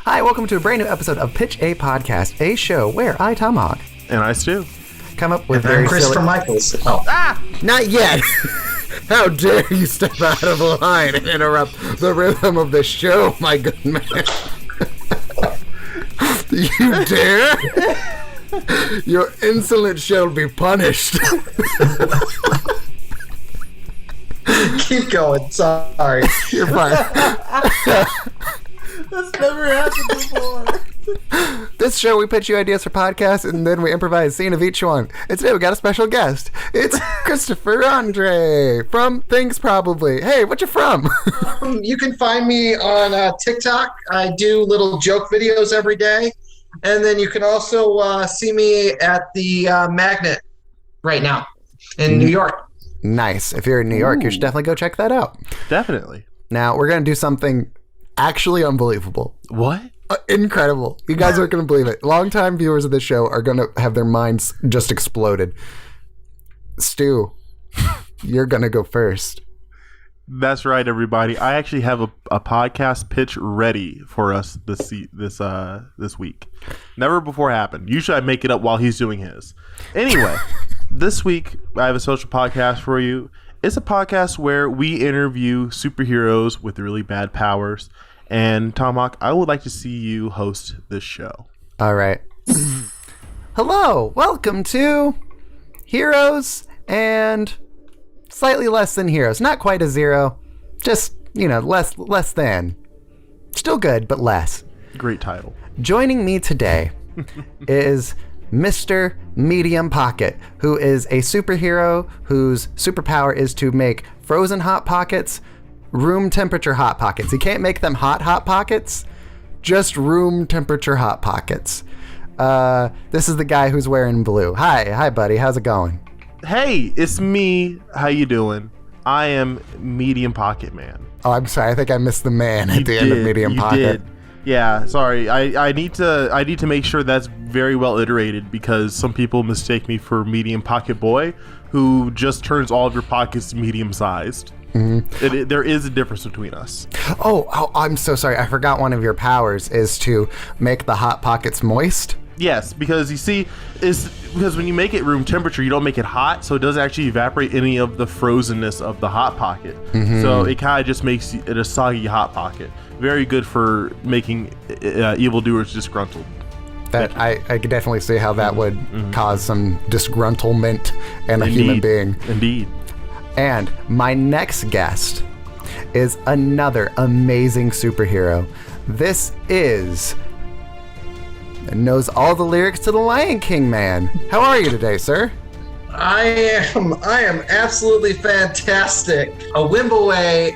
Hi, welcome to a brand new episode of Pitch a Podcast, a show where I, Tomahawk, and I, Stu, come up with and very Chris silly... from Michaels. Oh. Not yet! How dare you step out of line and interrupt the rhythm of the show, my good man. You dare? Your insolence shall be punished. Keep going. Sorry. You're fine. That's never happened before. This show, we pitch you ideas for podcasts, and then we improvise a scene of each one. And today we got a special guest. It's Christopher Andre from Things Probably. Hey, what you from? You can find me on TikTok. I do little joke videos every day. And then you can also see me at the Magnet right now in New York. Nice. If you're in New York, you should definitely go check that out. Definitely. Now, we're going to do something actually unbelievable. What? Incredible. You guys aren't going to believe it. Longtime viewers of this show are going to have their minds just exploded. Stu, you're going to go first. That's right, everybody. I actually have a podcast pitch ready for us this week. Never before happened. Usually I make it up while he's doing his. Anyway, this week I have a social podcast for you. It's a podcast where we interview superheroes with really bad powers. And Tomahawk, I would like to see you host this show. All right. Hello. Welcome to Heroes and slightly less than heroes. Not quite a zero. Just, less than. Still good, but less. Great title. Joining me today is Mr. Medium Pocket, who is a superhero whose superpower is to make frozen Hot Pockets room temperature Hot Pockets. He can't make them Hot Pockets, just room temperature Hot Pockets. This is the guy who's wearing blue. Hi, buddy. How's it going? Hey, it's me. How you doing? I am Medium Pocket Man. Oh, I'm sorry. I think I missed the man at the end of Medium Pocket. Did. Yeah, sorry. I need to make sure that's very well iterated because some people mistake me for Medium Pocket Boy, who just turns all of your pockets medium sized. Mm-hmm. There is a difference between us. Oh, I'm so sorry. I forgot one of your powers is to make the Hot Pockets moist. Yes, because you see, because when you make it room temperature, you don't make it hot, so it doesn't actually evaporate any of the frozenness of the Hot Pocket. Mm-hmm. So it kind of just makes it a soggy Hot Pocket. Very good for making evildoers disgruntled. That I could definitely see how that would cause some disgruntlement in a human being. Indeed. And my next guest is another amazing superhero. This is... knows all the lyrics to the Lion King man. How are you today, sir? I am absolutely fantastic. A Wimbaway,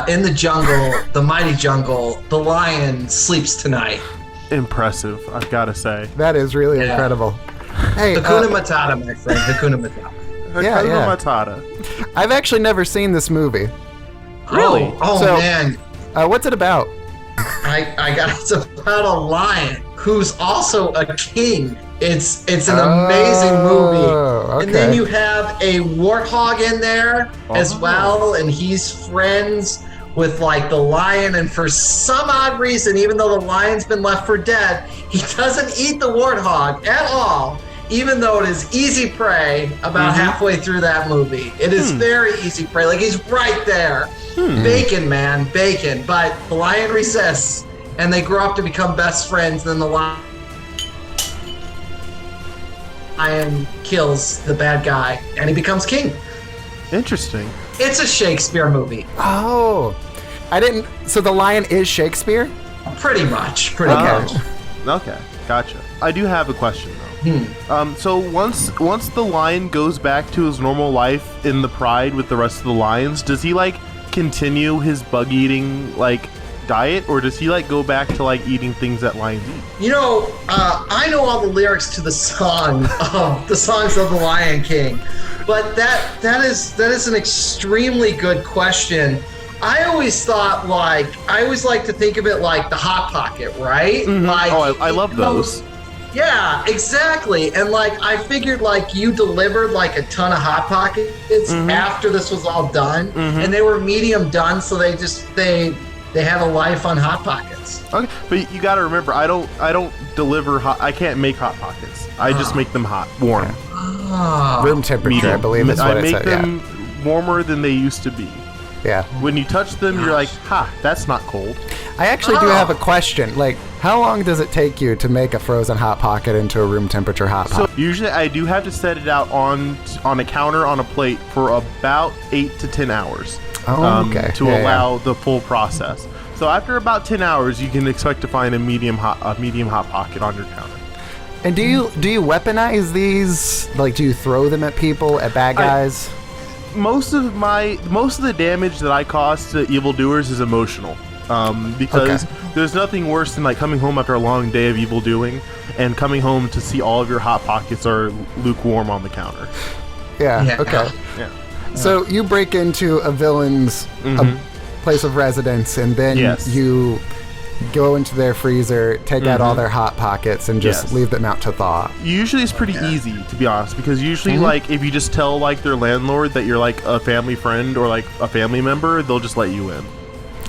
in the jungle, the mighty jungle, the lion sleeps tonight. Impressive, I've got to say. That is really incredible. Hey, Hakuna Matata, my friend. Hakuna Matata. Hakuna Matata. I've actually never seen this movie. Really? Oh man. What's it about? It's about a lion who's also a king. It's an amazing movie. Okay. And then you have a warthog in there as well, and he's friends with like the lion, and for some odd reason, even though the lion's been left for dead, he doesn't eat the warthog at all, even though it is easy prey about halfway through that movie. It is very easy prey. Like, he's right there. Bacon, man, bacon. But the lion resists, and they grow up to become best friends. Then the lion kills the bad guy, and he becomes king. Interesting. It's a Shakespeare movie. Oh, I didn't. So the lion is Shakespeare? Pretty much. Okay, gotcha. I do have a question though. So once the lion goes back to his normal life in the pride with the rest of the lions, does he like continue his bug eating like diet, or does he like go back to like eating things that lions eat? I know all the lyrics to the songs of the Lion King, but that is an extremely good question. I always like to think of it like the Hot Pocket, right? Mm-hmm. Like, I love those. Yeah, exactly. And like, I figured like you delivered like a ton of Hot Pockets after this was all done, and they were medium done, so they they have a life on Hot Pockets. Okay, but you got to remember, I don't deliver hot. I can't make Hot Pockets. I just make them hot, warm, Room temperature, medium. I believe is what I it make said. them warmer than they used to be. Yeah. When you touch them, you're like, ha, that's not cold. I actually do have a question. Like, how long does it take you to make a frozen Hot Pocket into a room temperature Hot So Pocket? usually I do have to set it out on a counter on a plate for about 8 to 10 hours. Okay. To allow the full process. So after about 10 hours, you can expect to find a medium hot pocket on your counter. And do you weaponize these? Like, do you throw them at people, at bad guys? Most of the damage that I cause to evildoers is emotional. Because there's nothing worse than like coming home after a long day of evil doing and coming home to see all of your Hot Pockets are lukewarm on the counter. Yeah. Okay. Yeah. So you break into a villain's place of residence, and then you go into their freezer, take out all their Hot Pockets, and just leave them out to thaw. Usually it's pretty easy, to be honest, because usually like if you just tell like their landlord that you're like a family friend or like a family member, they'll just let you in.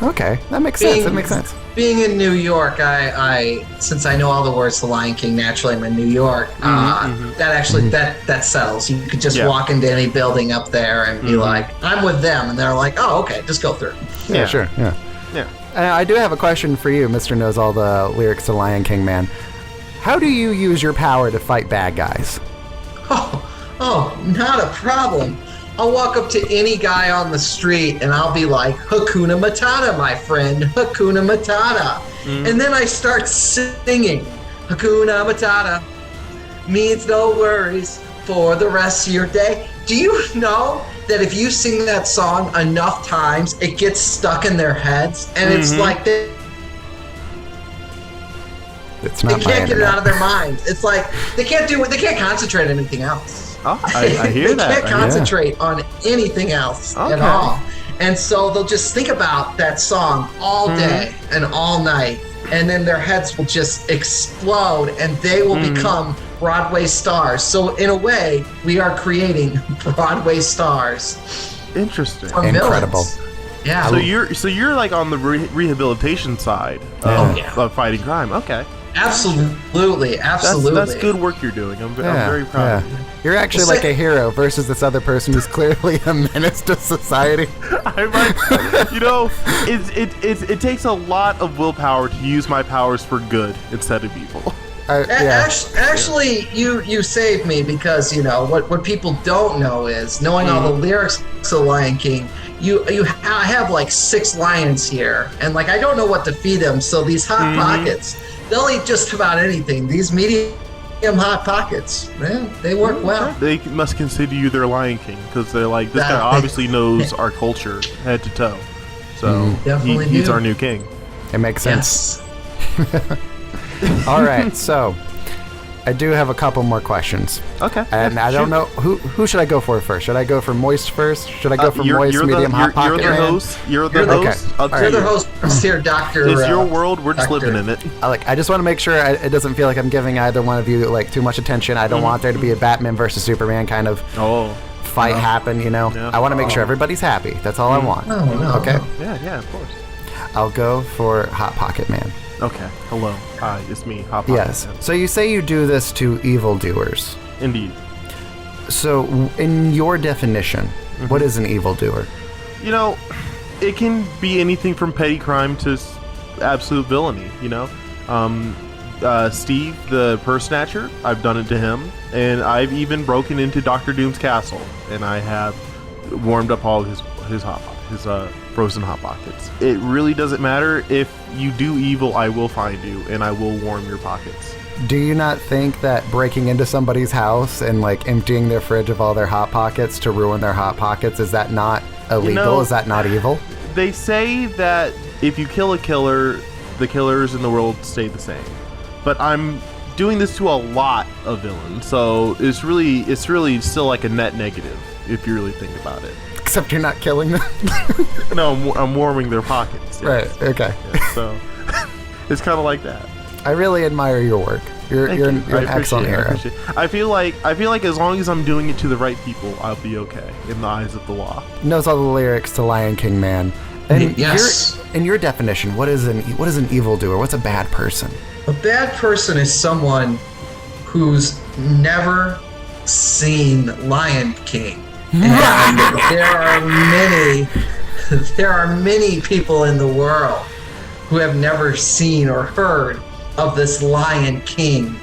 Okay, that makes sense. That makes sense. Being in New York, I since I know all the words to Lion King, naturally I'm in New York. That actually that settles. You could just walk into any building up there and be like, "I'm with them," and they're like, "Oh, okay, just go through." Yeah, sure. Yeah. I do have a question for you, Mr. Knows All the Lyrics to Lion King Man. How do you use your power to fight bad guys? Oh, not a problem. I'll walk up to any guy on the street and I'll be like, Hakuna Matata, my friend, Hakuna Matata. And then I start singing, Hakuna Matata means no worries for the rest of your day. Do you know that if you sing that song enough times, it gets stuck in their heads? And it's like they can't get it out of their minds. It's like they can't concentrate on anything else. Oh, I hear that. They can't concentrate on anything else at all. And so they'll just think about that song all day and all night. And then their heads will just explode and they will become Broadway stars. So in a way, we are creating Broadway stars. Interesting. Incredible. Villains. Yeah. So you're like on the rehabilitation side of fighting crime. Okay. Absolutely. That's good work you're doing. I'm very proud of you. You're actually like a hero versus this other person who's clearly a menace to society. I'm like, it takes a lot of willpower to use my powers for good instead of evil. Actually, you saved me because what people don't know is knowing all the lyrics to Lion King. I have like 6 lions here, and like I don't know what to feed them. So these Hot Pockets, they'll eat just about anything. These medium Hot Pockets, man, they work well. They must consider you their Lion King because they're like, this guy obviously knows our culture head to toe. So he's our new king. It makes sense. Yes. All right, so I do have a couple more questions. Okay. And I don't know who should I go for first? Should I go for moist first? Should I go for moist, medium, Hot Pocket? You're the host. You're the host. You're the host here, Doctor. It's your world. We're just living in it. I just want to make sure it doesn't feel like I'm giving either one of you like too much attention. I don't want there to be a Batman versus Superman kind of fight happen. Yeah. I want to make sure everybody's happy. That's all I want. Okay. Yeah, of course. I'll go for Hot Pocket Man. Okay. Hello. Hi, it's me, Hot Pocket Yes. Man. So you say you do this to evildoers. Indeed. So in your definition, what is an evildoer? It can be anything from petty crime to absolute villainy, Steve, the purse snatcher, I've done it to him, and I've even broken into Dr. Doom's castle, and I have warmed up all his frozen Hot Pockets. It really doesn't matter. If you do evil, I will find you, and I will warm your pockets. Do you not think that breaking into somebody's house and like emptying their fridge of all their Hot Pockets to ruin their Hot Pockets, is that not illegal? Is that not evil? They say that if you kill a killer, the killers in the world stay the same. But I'm doing this to a lot of villains, so it's really still like a net negative if you really think about it. Except you're not killing them. No, I'm warming their pockets. Yes. Right. Okay. Yeah, so it's kind of like that. I really admire your work. You're an excellent hero. I feel like as long as I'm doing it to the right people, I'll be okay in the eyes of the law. Knows all the lyrics to Lion King Man. And yes. in your definition, what is an evildoer? What's a bad person? A bad person is someone who's never seen Lion King. And there are many people in the world who have never seen or heard of this Lion King.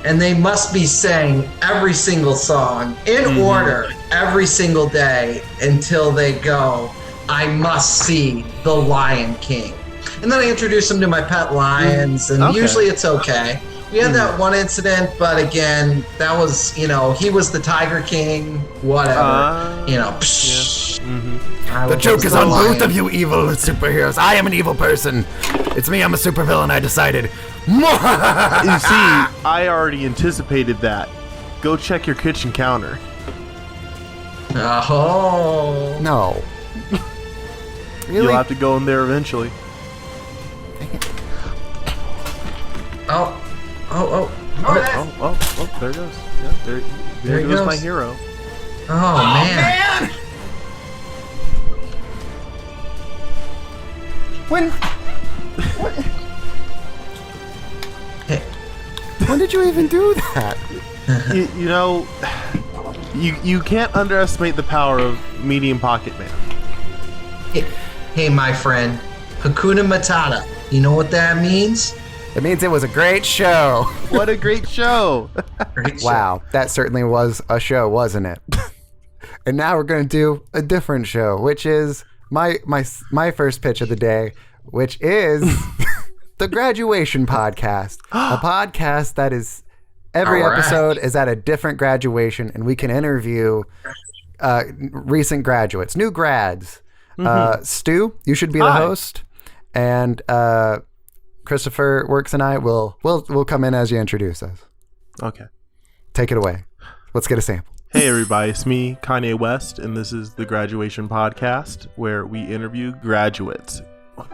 And they must be saying every single song in order every single day until they go, I must see the Lion King. And then I introduce them to my pet lions, and usually it's okay. We had that one incident, but again, that was, he was the Tiger King, whatever. The joke is on both of you evil superheroes. I am an evil person. It's me, I'm a supervillain, I decided. You see, I already anticipated that. Go check your kitchen counter. Oh. No. Really? You'll have to go in there eventually. Oh, there it goes. Yeah, there goes my hero. Oh, man. When did you even do that? You can't underestimate the power of Medium Pocket Man. Hey, my friend, Hakuna Matata. You know what that means? It means it was a great show. What a great show. Wow, that certainly was a show, wasn't it? And now we're going to do a different show, which is my first pitch of the day, which is the Graduation Podcast. A podcast that is every episode is at a different graduation, and we can interview recent graduates, new grads. Stu, you should be the host, and Christopher Works and I will come in as you introduce us. Okay. Take it away. Let's get a sample. Hey everybody, it's me, Kanye West, and this is the Graduation Podcast, where we interview graduates,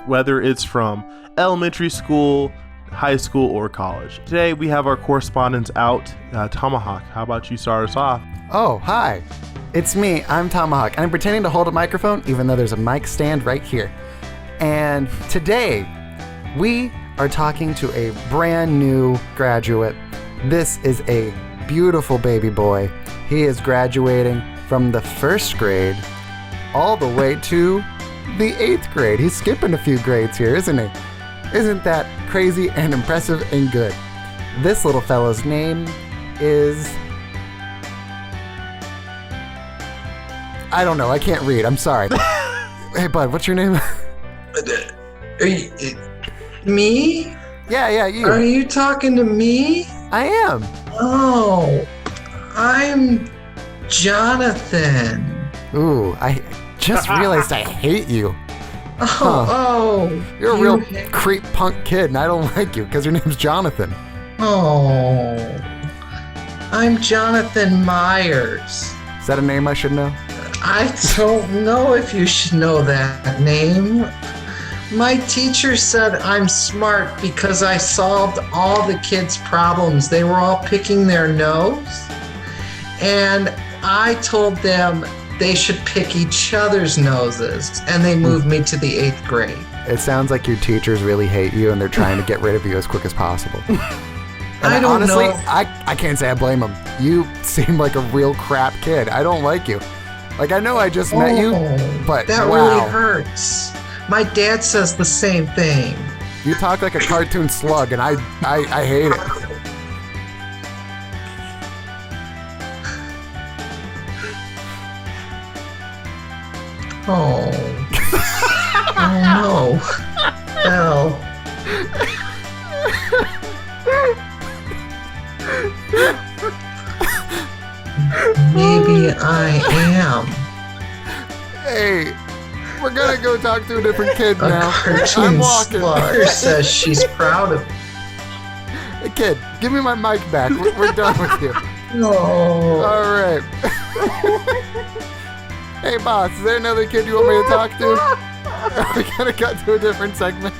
whether it's from elementary school, high school, or college. Today we have our correspondents out. Tomahawk, how about you start us off? Oh, hi. It's me, I'm Tomahawk, and I'm pretending to hold a microphone even though there's a mic stand right here. And today, we are talking to a brand new graduate. This is a beautiful baby boy. He is graduating from the first grade all the way to the 8th grade. He's skipping a few grades here, isn't he? Isn't that crazy and impressive and good? This little fellow's name is... I don't know. I can't read. I'm sorry. Hey, bud, what's your name? Me? Yeah, you. Are you talking to me? I am. Oh, I'm Jonathan. Ooh, I just realized I hate you. You're a real creep punk kid, and I don't like you because your name's Jonathan. Oh, I'm Jonathan Myers. Is that a name I should know? I don't know if you should know that name. My teacher said I'm smart because I solved all the kids' problems. They were all picking their nose. And I told them they should pick each other's noses. And they moved me to the 8th grade. It sounds like your teachers really hate you and they're trying to get rid of you as quick as possible. And I don't honestly, know. I can't say I blame them. You seem like a real crap kid. I don't like you. Like, I know I just met you, but that wow. really hurts. My dad says the same thing. You talk like a cartoon slug, and I hate it. Oh. Oh no. Hell. Maybe I am. Hey, we're gonna go talk to a different kid now. A cartoon I'm walking. slug says she's proud of me. Hey, kid, give me my mic back. We're done with you. No. All right. Hey, boss, is there another kid you want me to talk to? Are we gonna cut to a different segment?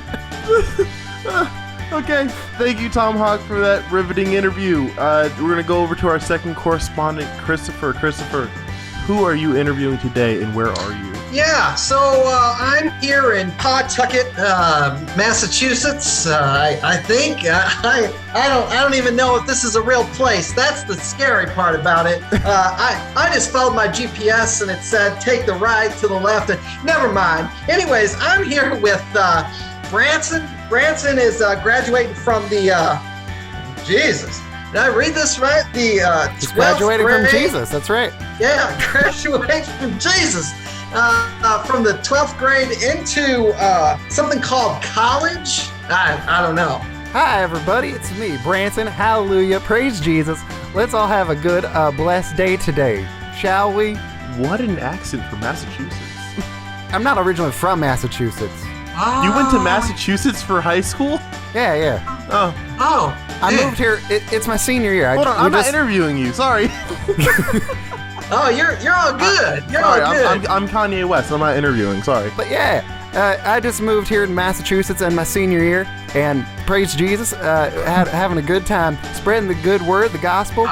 Okay, thank you, Tomahawk, for that riveting interview. We're gonna go over to our second correspondent, Christopher. Christopher, who are you interviewing today, and where are you? Yeah, so I'm here in Pawtucket, Massachusetts. I think I don't even know if this is a real place. That's the scary part about it. I just followed my GPS and it said take the right to the left. And never mind. Anyways, I'm here with Branson. Branson is graduating from the Jesus. Did I read this right? He's graduating from Jesus. That's right. Yeah, graduating from Jesus. From the 12th grade into something called college. I don't know. Hi, everybody. It's me, Branson. Hallelujah. Praise Jesus. Let's all have a good, blessed day today, shall we? What an accent from Massachusetts. I'm not originally from Massachusetts. You went to Massachusetts for high school? Yeah. Oh. I moved here. It's my senior year. Hold on, I'm not interviewing you. Sorry. Oh, you're all good. You're all good. I'm Kanye West. I'm not interviewing. Sorry. But yeah, I just moved here in Massachusetts in my senior year, and praise Jesus, having a good time, spreading the good word, the gospel.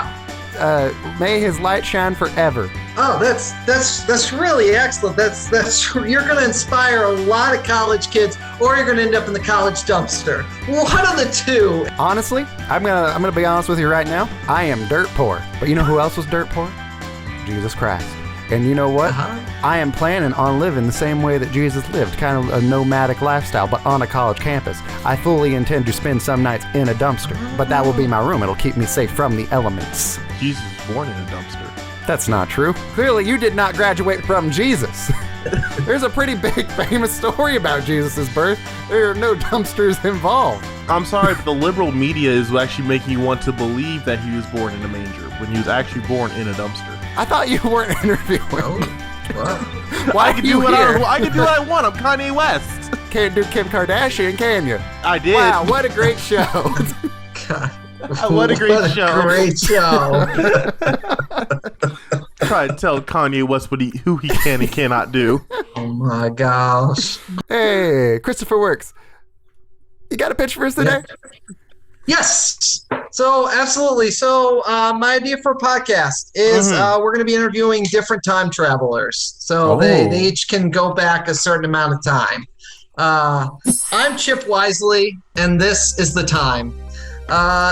May His light shine forever. Oh, that's really excellent. That's you're going to inspire a lot of college kids, or you're going to end up in the college dumpster. One of the two. Honestly, I'm gonna be honest with you right now. I am dirt poor. But you know who else was dirt poor? Jesus Christ. And you know what? I am planning on living the same way that Jesus lived, kind of a nomadic lifestyle, but on a college campus. I fully intend to spend some nights in a dumpster, but that will be my room. It'll keep me safe from the elements. Jesus was born in a dumpster. That's not true. Clearly, you did not graduate from Jesus. There's a pretty big, famous story about Jesus' birth. There are no dumpsters involved. I'm sorry, but the liberal media is actually making you want to believe that he was born in a manger when he was actually born in a dumpster. I thought you weren't interviewing. I can do what I want. I'm Kanye West. Can't do Kim Kardashian, can you? I did. Wow, what a great show. God. What a great show. Great show. Try to tell Kanye West who he can and cannot do. Oh my gosh. Hey, Christopher Works. You got a pitch for us today? Yes. So, absolutely. So, my idea for a podcast is we're going to be interviewing different time travelers. So, they each can go back a certain amount of time. I'm Chip Wisely, and this is the time.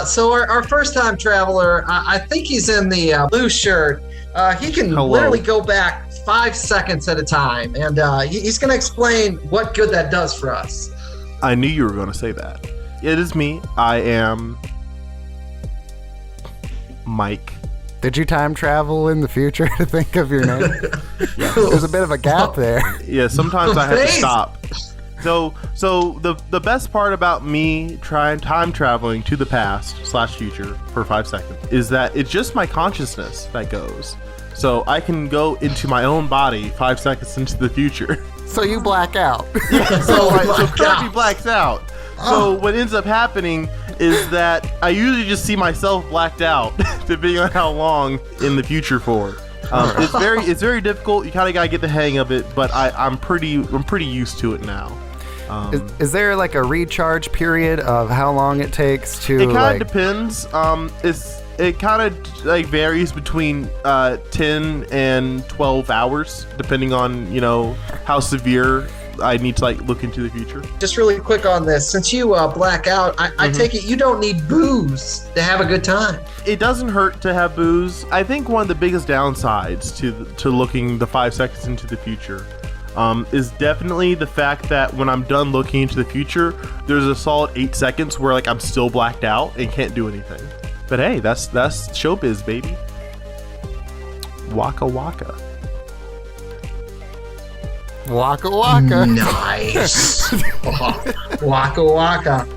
So, our first time traveler, I think he's in the blue shirt. He can literally go back 5 seconds at a time, and he's going to explain what good that does for us. I knew you were going to say that. It is me. I am Mike. Did you time travel in the future to think of your name? Yes. There's a bit of a gap there. Yeah, sometimes I have to stop. So the best part about me trying time traveling to the past / future for 5 seconds is that it's just my consciousness that goes. So I can go into my own body 5 seconds into the future. So you black out. So Kirby blacks out. So what ends up happening is that I usually just see myself blacked out, depending on how long in the future for. It's very difficult. You kind of gotta get the hang of it, but I'm pretty used to it now. Is there like a recharge period of how long it takes to? It kind of depends. It kind of like varies between 10 and 12 hours, depending on how severe I need to look into the future. Just really quick on this, since you black out, I take it you don't need booze to have a good time. It doesn't hurt to have booze. I think one of the biggest downsides to looking the 5 seconds into the future is definitely the fact that when I'm done looking into the future, there's a solid 8 seconds where I'm still blacked out and can't do anything. But hey, that's showbiz, baby. Waka waka. Waka waka. Nice. Waka waka.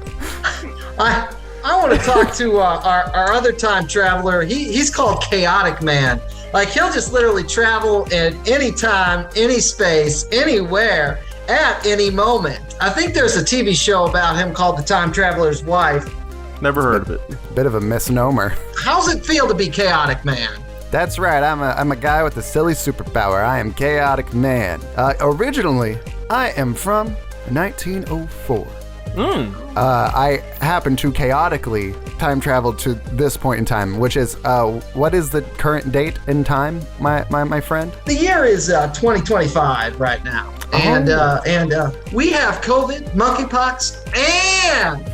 I want to talk to our other time traveler. He's called Chaotic Man. He'll just literally travel at any time, any space, anywhere, at any moment. I think there's a TV show about him called The Time Traveler's Wife. Never heard of it. Bit of a misnomer. How's it feel to be Chaotic Man? That's right. I'm a guy with a silly superpower. I am Chaotic Man. Originally, I am from 1904. I happen to chaotically time travel to this point in time, which is what is the current date in time, my friend? The year is 2025 right now, and we have COVID, monkeypox, and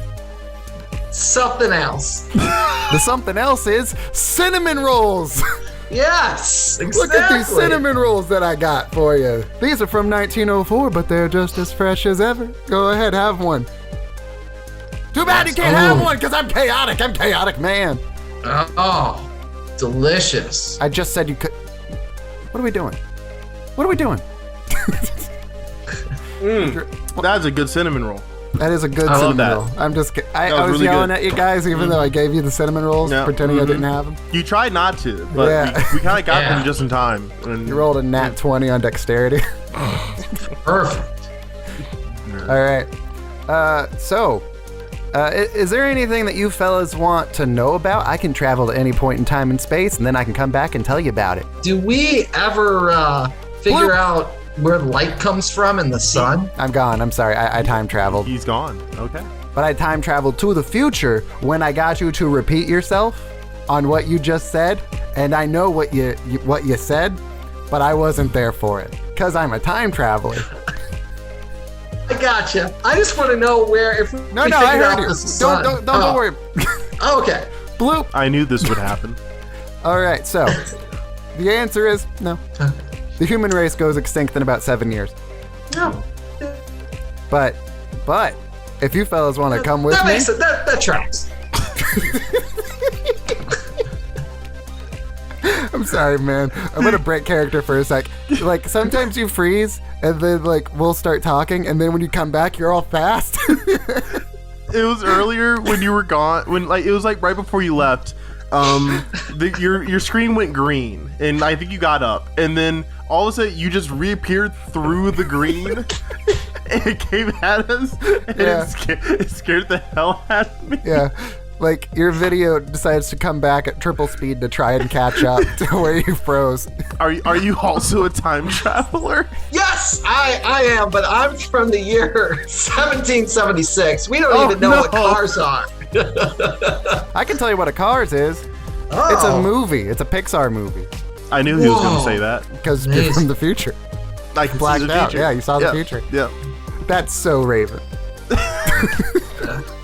something else. The something else is cinnamon rolls. Yes, exactly. Look at these cinnamon rolls that I got for you. These are from 1904, but they're just as fresh as ever. Go ahead, have one. Too bad you can't have one, because I'm chaotic. I'm chaotic man. Oh, delicious. I just said you could. What are we doing? What are we doing? That's a good cinnamon roll. That is a good I cinnamon love roll. that. I'm just kidding. I was really yelling good. at you guys, even though I gave you the cinnamon rolls, pretending I didn't have them. You tried not to, but we kind of got them just in time. And You rolled a nat 20 on dexterity. Perfect. All right. Is there anything that you fellas want to know about? I can travel to any point in time and space, and then I can come back and tell you about it. Do we ever figure out where light comes from in the sun? I'm gone. I'm sorry. I time traveled. he's gone. Okay. But I time traveled to the future when I got you to repeat yourself on what you just said, and I know what you said, but I wasn't there for it because I'm a time traveler. I gotcha. I just want to know where if we No, figure I out heard you. the sun. Don't worry. Okay. Bloop. I knew this would happen. All right. So the answer is no. The human race goes extinct in about 7 years. No. But if you fellas want to come with That me, makes it. That tracks. I'm sorry, man. I'm gonna break character for a sec. Like sometimes you freeze, and then like we'll start talking, and then when you come back, you're all fast. It was earlier when you were gone. When it was like right before you left. Your screen went green, and I think you got up, and then all of a sudden you just reappeared through the green. And it came at us, and it scared the hell out of me. Yeah. Like your video decides to come back at triple speed to try and catch up to where you froze. Are you also a time traveler? Yes, I am, but I'm from the year 1776. We don't even know what cars are. I can tell you what a Cars is. Oh. It's a movie. It's a Pixar movie. I knew he was going to say that. Because you're from the future. I can see Blacked the out. future. Yeah, you saw the future. Yeah. That's so Raven.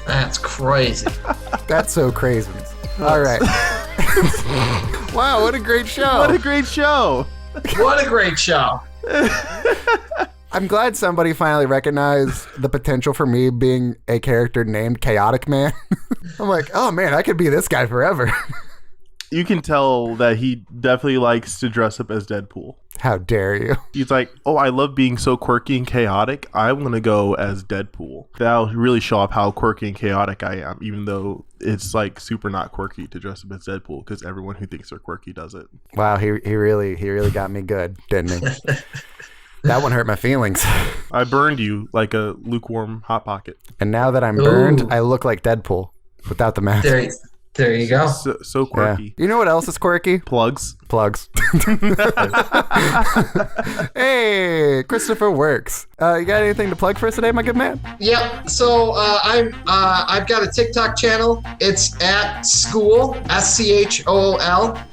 That's crazy. That's so crazy. All right. Wow, what a great show. What a great show. What a great show. I'm glad somebody finally recognized the potential for me being a character named Chaotic Man. I'm like, oh man, I could be this guy forever. You can tell that he definitely likes to dress up as Deadpool. How dare you? He's like, oh, I love being so quirky and chaotic. I'm going to go as Deadpool. That'll really show up how quirky and chaotic I am, even though it's like super not quirky to dress up as Deadpool because everyone who thinks they're quirky does it. Wow, he really got me good, didn't he? That one hurt my feelings. I burned you like a lukewarm Hot Pocket. And now that I'm burned, I look like Deadpool without the mask. There you go. So quirky. Yeah. You know what else is quirky? Plugs. Hey, Christopher Works. You got anything to plug for us today, my good man? Yep. So I've got a TikTok channel. It's at school SCHOOLCMA.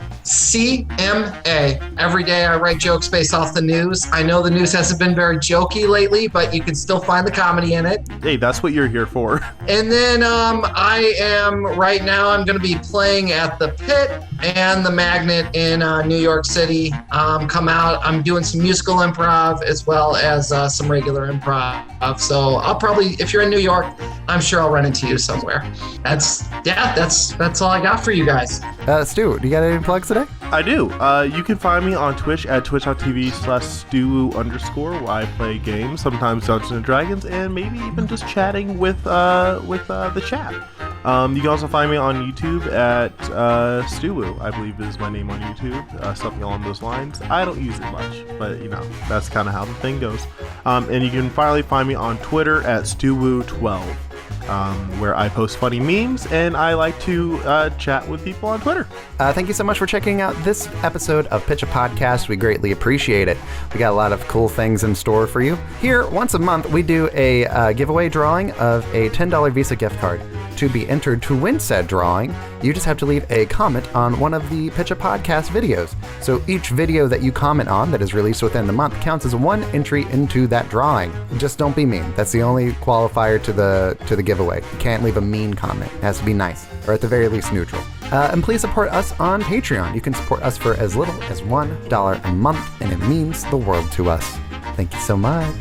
Every day I write jokes based off the news. I know the news hasn't been very jokey lately, but you can still find the comedy in it. Hey, that's what you're here for. And then I'm going to be playing at the Pit and the Magnet in New York City. Come out. I'm doing some musical improv as well as some regular improv. So I'll probably, if you're in New York, I'm sure I'll run into you somewhere. That's all I got for you guys. Stu, do you got any plugs today? I do. You can find me on Twitch at twitch.tv/Stu_, where I play games, sometimes Dungeons and Dragons, and maybe even just chatting with the chat. You can also find me on YouTube at Stuwoo, I believe is my name on YouTube, something along those lines. I don't use it much, but that's kind of how the thing goes. And you can finally find me on Twitter at Stuwoo12. where I post funny memes and I like to chat with people on Twitter. Thank you so much for checking out this episode of Pitch a Podcast. We greatly appreciate it. We got a lot of cool things in store for you. Here, once a month, we do a giveaway drawing of a $10 Visa gift card. To be entered to win said drawing, you just have to leave a comment on one of the Pitch a Podcast videos. So each video that you comment on that is released within the month counts as one entry into that drawing. Just don't be mean. That's the only qualifier to the giveaway. You can't leave a mean comment. It has to be nice, or at the very least neutral. And please support us on Patreon. You can support us for as little as $1 a month, and it means the world to us. Thank you so much.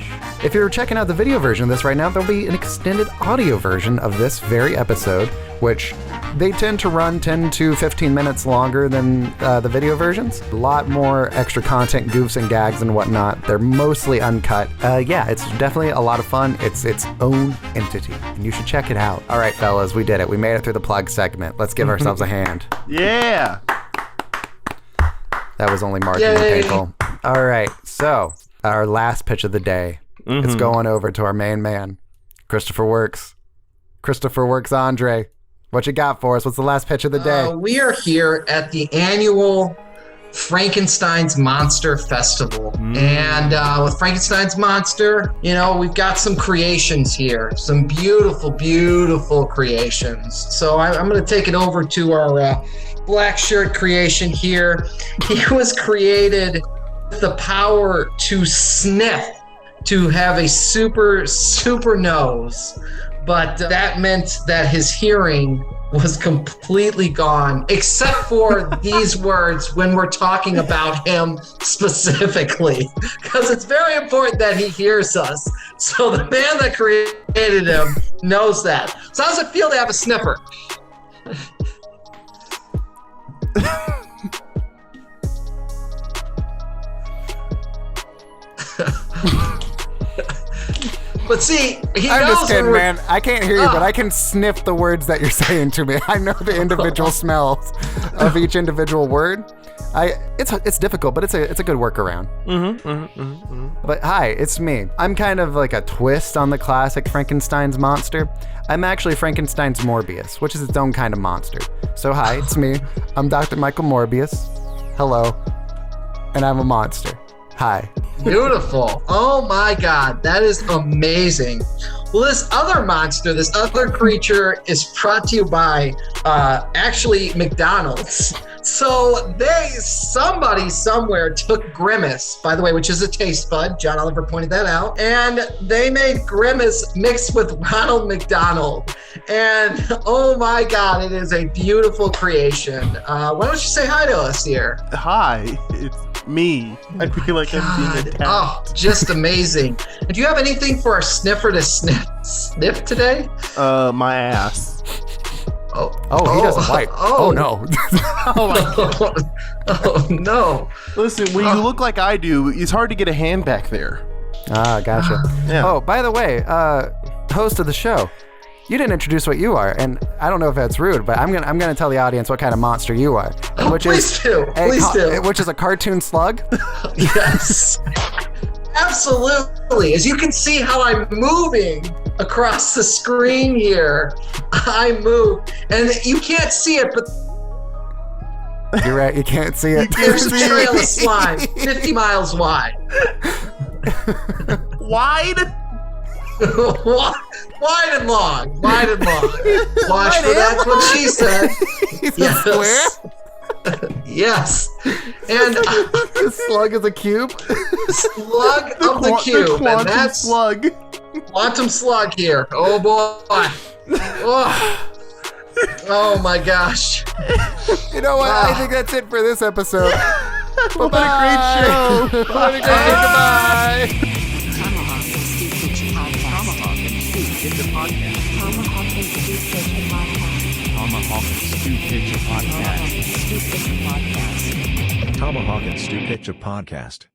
If you're checking out the video version of this right now, there'll be an extended audio version of this very episode, which they tend to run 10 to 15 minutes longer than the video versions. A lot more extra content, goofs and gags and whatnot. They're mostly uncut. Yeah, it's definitely a lot of fun. It's its own entity, and you should check it out. All right, fellas, we did it. We made it through the plug segment. Let's give ourselves a hand. Yeah! That was only marginally painful. All right, so our last pitch of the day. It's going over to our main man, Christopher Works. Christopher Works Andre. What you got for us? What's the last pitch of the day? We are here at the annual Frankenstein's Monster Festival. And with Frankenstein's Monster, you know, we've got some creations here. Some beautiful, beautiful creations. So I'm going to take it over to our black shirt creation here. He was created with the power to sniff, to have a super, super nose. But that meant that his hearing was completely gone, except for these words when we're talking about him specifically, because it's very important that he hears us. So the man that created him knows that. So how does it feel to have a sniffer? But see, I'm just kidding, man. I can't hear you, but I can sniff the words that you're saying to me. I know the individual smells of each individual word. It's difficult, but it's a good workaround. But hi, it's me. I'm kind of like a twist on the classic Frankenstein's monster. I'm actually Frankenstein's Morbius, which is its own kind of monster. So hi, it's me. I'm Dr. Michael Morbius. Hello. And I'm a monster. Hi. Beautiful. Oh my God, that is amazing. Well, this other monster, this other creature is brought to you by actually McDonald's. So somebody somewhere took Grimace, by the way, which is a taste bud. John Oliver pointed that out. And they made Grimace mixed with Ronald McDonald. And oh my God, it is a beautiful creation. Why don't you say hi to us here? Hi, it's me. I feel like I'm being attacked. Oh, just amazing. And do you have anything for our sniffer to sniff today? My ass. Oh, he doesn't wipe. Oh no. Oh my God. Oh no. Listen, when you look like I do, it's hard to get a hand back there. Ah, gotcha. Yeah. Oh, by the way, host of the show, you didn't introduce what you are, and I don't know if that's rude, but I'm gonna tell the audience what kind of monster you are, Please do. Which is a cartoon slug. Yes. Absolutely. As you can see how I'm moving across the screen here, I move, and you can't see it, but you're right, you can't see it. There's a trail of slime, 50 miles wide. Wide? Wide and long. Watch for that's what she said. Yes. Square? Yes. And the slug is a cube? Slug of the cube. The and that's slug. Quantum slug here. Oh boy. Oh my gosh. You know what? I think that's it for this episode. What a great show. What a great show. Goodbye. Tomahawk and Stu Pitch a podcast. Tomahawk and Stu Pitch a podcast.